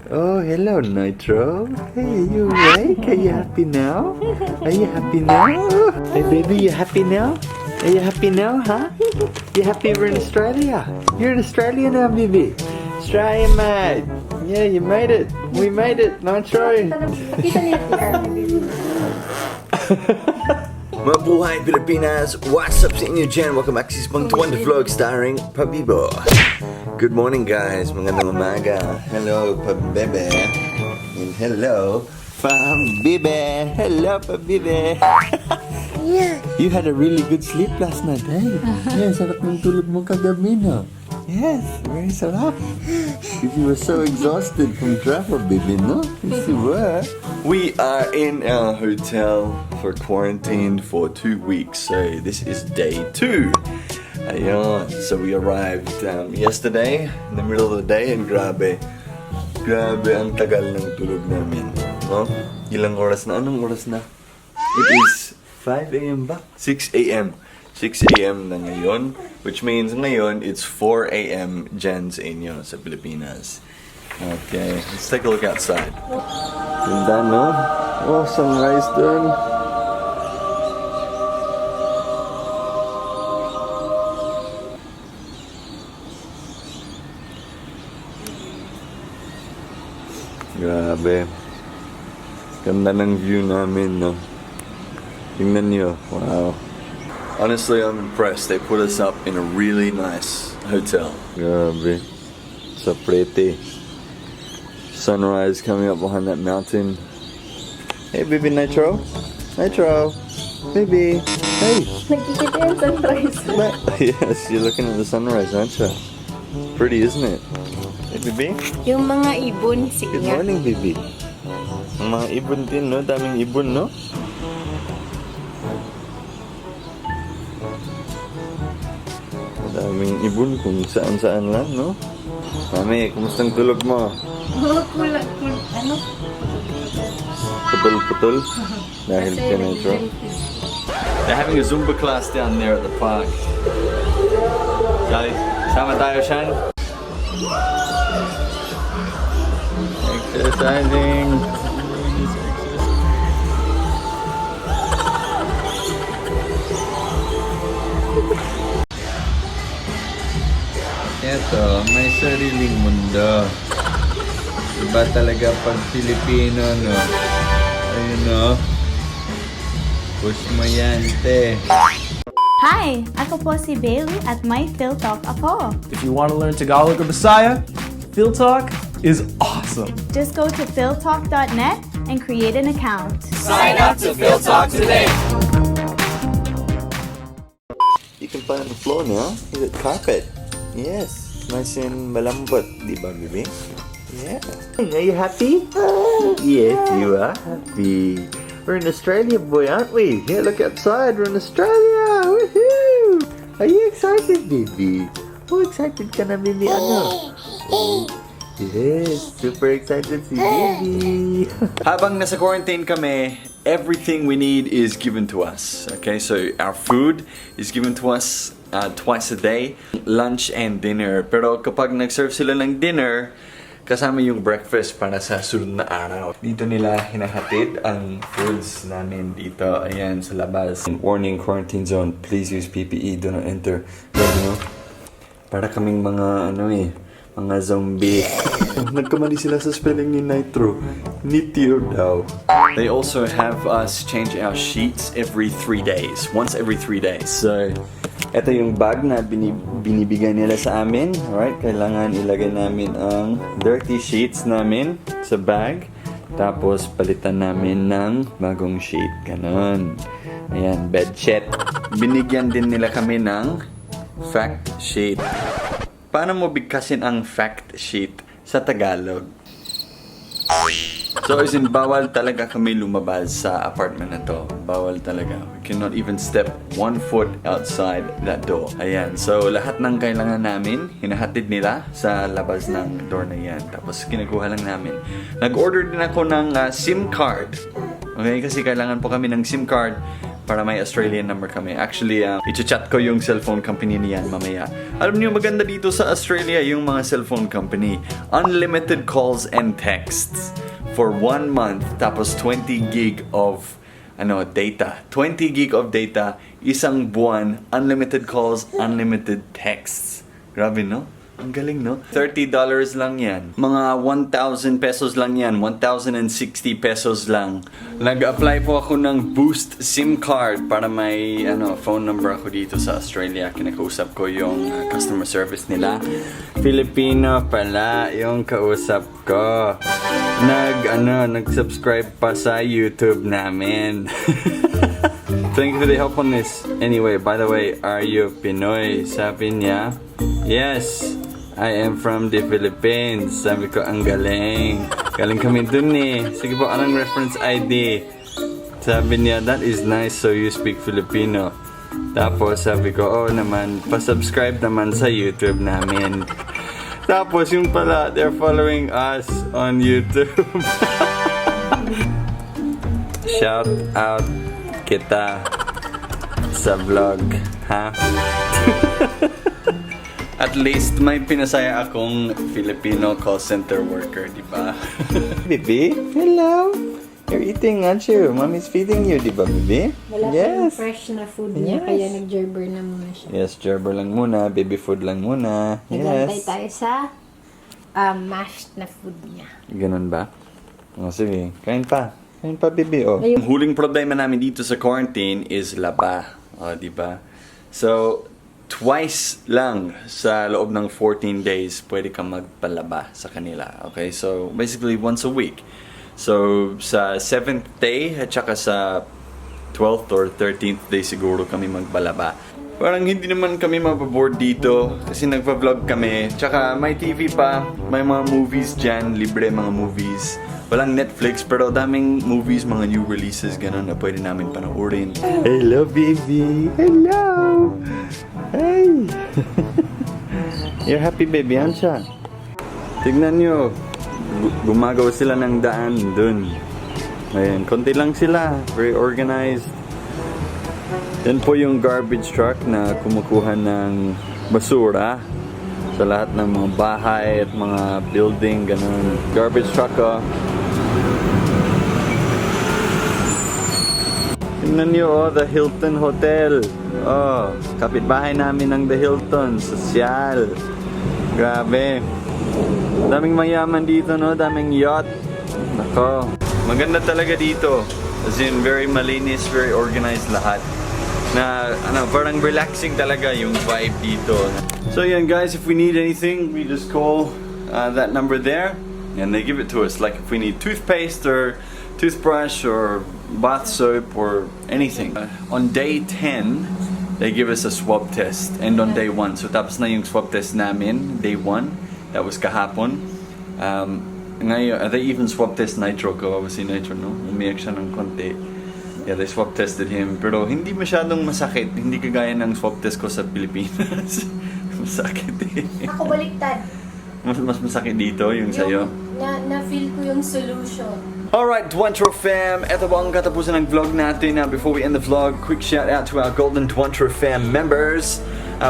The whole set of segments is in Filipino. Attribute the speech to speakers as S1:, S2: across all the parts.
S1: Oh, hello, Nitro. Hey, are you awake? Are you happy now? Are you happy now? Hey, baby, you happy now? Are you happy now, huh? You happy we're in Australia? You're in Australia now, baby. Australia, mate. Yeah, you made it. We made it, Nitro. Mabuhay Pilipinas! What's up sa inyo dyan? Welcome back to this Dwantro Vlog starring Pabibo. Good morning, guys. Magandang umaga. Hello, Pabebe. And hello, Pabibe. Hello, Pabibe. Yeah. You had a really good sleep last night, eh? Yeah, sarap ng tulog mo kagabi, no? Yes, very sarap. You were so exhausted from travel, baby, no? Yes, you were. We are in our hotel for quarantine for 2 weeks, so this is day 2. Ayan, so we arrived yesterday in the middle of the day, and grabe ang tagal ng tulog namin. No? Ilang oras na? Anong oras na? It is 5 a.m. ba? 6 a.m. 6 a.m. na ngayon, which means ngayon it's 4 a.m. dyan sa inyo sa Pilipinas. Okay, let's take a look outside. Ganda, no? Oh, sunrise dun. Grabe. Ganda ng view namin, no? Tingnan nyo. Wow. Honestly, I'm impressed. They put us up in a really nice hotel. Grabe. So pretty. Sunrise coming up behind that mountain. Hey, baby Nitro. Nitro. Baby. Hey.
S2: Nakikita yung sunrise.
S1: Yes, you're looking at the sunrise, aren't you? Pretty, isn't it? Hey, baby.
S2: Yung mga ibon,
S1: Good morning, baby. Ang mga ibon din, no? Daming ibon, no? Daming ibon kung saan-saan lang, no? Mami, kumustang tulog mo?
S2: Ano?
S1: Putol-putol? Dahil ka Nitro. They're having a Zumba class down there at the park. Shali, sama tayo, Shan? Exercising. Eto, may sariling mundo. Iba talaga pag Pilipino, no? Ayun, no? Push mo yan, te.
S3: Hi! Ako po si Bailey at may Phil Talk ako.
S4: If you want to learn Tagalog or Bisaya, Phil Talk is awesome.
S3: Just go to philtalk.net and create an account.
S4: Sign up to Phil Talk today.
S1: You can play on the floor now. Look at carpet. Yes, nice and malambot, di ba, baby? Yeah. Are you happy? Yes, you are happy. We're in Australia, boy, aren't we? Yeah, look outside. We're in Australia. Woohoo! Are you excited, baby? Oh, excited ka na, baby? Ano? Yes, super excited si baby. Habang nasa quarantine kami, everything we need is given to us. Okay, so our food is given to us twice a day, lunch and dinner. Pero kapag nag-serve sila ng dinner, kasama yung breakfast para sa sunod na araw. Dito nila hinahatid ang foods namin dito. Ayan, sa labas. Warning, quarantine zone. Please use PPE. Do not enter. Pero, para kaming mga, mga zombie. Nagkamali sila sa spelling ni Nitro. Nitio daw. They also have us change our sheets every 3 days. Once every 3 days. So, ito yung bag na binibigay nila sa amin. Alright, kailangan ilagay namin ang dirty sheets namin sa bag. Tapos, palitan namin ng bagong sheet. Ganon. Ayan, bed sheet. Binigyan din nila kami ng fact sheet. Paano mo bigkasin ang fact sheet sa Tagalog? So as in, bawal talaga kami lumabas sa apartment na to. Bawal talaga. We cannot even step 1 foot outside that door. Ayan. So lahat ng kailangan namin, hinahatid nila sa labas ng door na yan. Tapos kinukuha lang namin. Nag-order din ako ng SIM card. Okay? Kasi kailangan po kami ng SIM card
S5: para may Australian number kami. Actually, i-chat ko yung cellphone company niyan mamaya. Alam niyo, maganda dito sa Australia yung mga cellphone company. Unlimited calls and texts for 1 month, tapos 20 gig of data. 20 gig of data, isang buwan, unlimited calls, unlimited texts. Grabe, no? Ang galing, no? $30 lang yan. Mga 1,000 pesos lang yan. 1,060 pesos lang. Nag-apply po ako ng Boost SIM card para may phone number ako dito sa Australia. Kinakausap ko yung customer service nila. Filipino pala yung kausap ko. Nag-subscribe pa sa YouTube namin. Thank you for the help on this. Anyway, by the way, are you Pinoy? Sabi niya, yes. I am from the Philippines. Sabi ko, ang galing. Galing kami dun eh. Sige po, anong reference ID? Sabi niya, that is nice, so you speak Filipino. Tapos sabi ko, oh naman, pa-subscribe naman sa YouTube namin. Tapos yung pala, they're following us on YouTube. Shout out kita sa vlog, ha? At least may pinasaya akong Filipino call center worker, di ba?
S1: Baby, hello. You're eating, aren't you? Mommy's feeding you, di ba, baby?
S2: Wala
S1: Yes.
S2: pang fresh na food niya, kaya nag-gerber na muna siya.
S1: Yes, gerber lang muna. Baby food lang muna.
S2: Nagantay
S1: Yes.
S2: tayo sa mashed na food niya.
S1: Ganun ba? O, sige. Kain pa. Kain pa, baby, oh.
S5: Ang huling problema namin dito sa quarantine is laba. O, di ba? So, twice lang sa loob ng 14 days pwede kang magpalaba sa kanila. Okay? So, basically once a week. So, sa 7th day at saka sa 12th or 13th day siguro kami magbalaba. Parang hindi naman kami mapaboard dito kasi nagpa-vlog kami. Tsaka may TV pa, may mga movies dyan, libre mga movies. Walang Netflix pero daming movies, mga new releases, gano'n na pwede namin panoorin.
S1: Hello, baby. Hello. Hey. You're happy, baby, aren't you?
S5: Tignan nyo, gumagawa sila ng daan dun. Ayan, konti lang sila, very organized. Yan po yung garbage truck na kumukuha ng basura sa lahat ng mga bahay at mga building, ganun. Garbage truck, oh. Tingnan nyo, oh, the Hilton Hotel. Oh, kapitbahay namin ng the Hilton. Sosyal. Grabe. Daming mayaman dito, no? Daming yacht. Nako. Maganda talaga dito. As in, very malinis, very organized lahat. Na, parang relaxing talaga yung vibe dito. So yan guys, if we need anything, we just call that number there. And they give it to us. Like if we need toothpaste or toothbrush or bath soap or anything. On day 10, they give us a swab test. And on day 1. So tapos na yung swab test namin, day 1. That was kahapon. Ngayon, they even swab test Nitro ko. Si Nitro, no? Umiyak siya ng konti. Yeah, they swab tested him. Pero hindi masyadong masakit. Hindi kagaya ng swab test ko sa Pilipinas. Masakit eh.
S2: Ako baliktad.
S5: Mas masakit dito yung sa'yo.
S2: Na-feel ko yung solution.
S5: Alright, Dwantro Fam, ito po ang katapusan ng vlog natin. Now, before we end the vlog, quick shout out to our Golden Dwantro Fam members.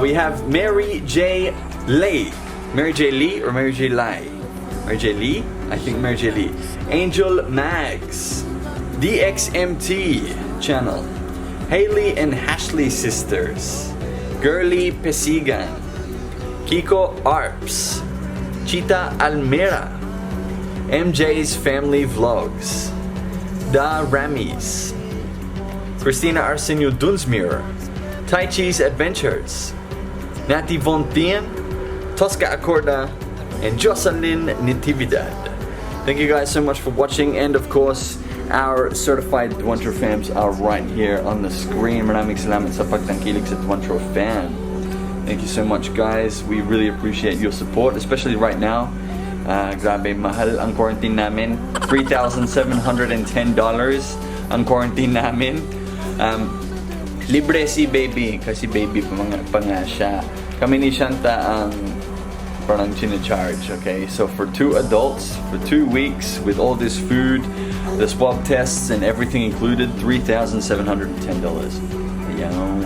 S5: We have Mary J. Lee. Mary J. Lee or Mary J. Lai? Mary J. Lee? I think Mary J. Lee. Angel Mags. DXMT channel. Haley and Ashley sisters. Girly Pesigan. Kiko Arps. Chita Almera. MJ's Family Vlogs. Da Ramis. Christina Arsenio Dunsmuir. Tai Chi's Adventures. Nati Von Thien. Tosca Acorda. And Jocelyn Natividad. Thank you guys so much for watching, and of course, our certified Dwantro Fams are right here on the screen. Maraming salamat sa pagtangkilik sa Dwantro Fam. Thank you so much guys. We really appreciate your support, especially right now. Grabe, mahal ang quarantine namin. $3,710 ang quarantine namin. Libre si baby, kasi baby pa nga siya. Kami ni Shanta ang parang charge. Okay, so for 2 adults for 2 weeks with all this food, the swab tests and everything included, $3,710. Ayan.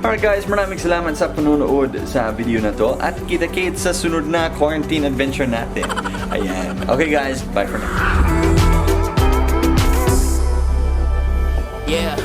S5: Alright guys, maraming salamat sa panonood sa video na to at kita-kits sa sunod na quarantine adventure natin. Ayan. Okay guys, bye for now.
S6: Yeah.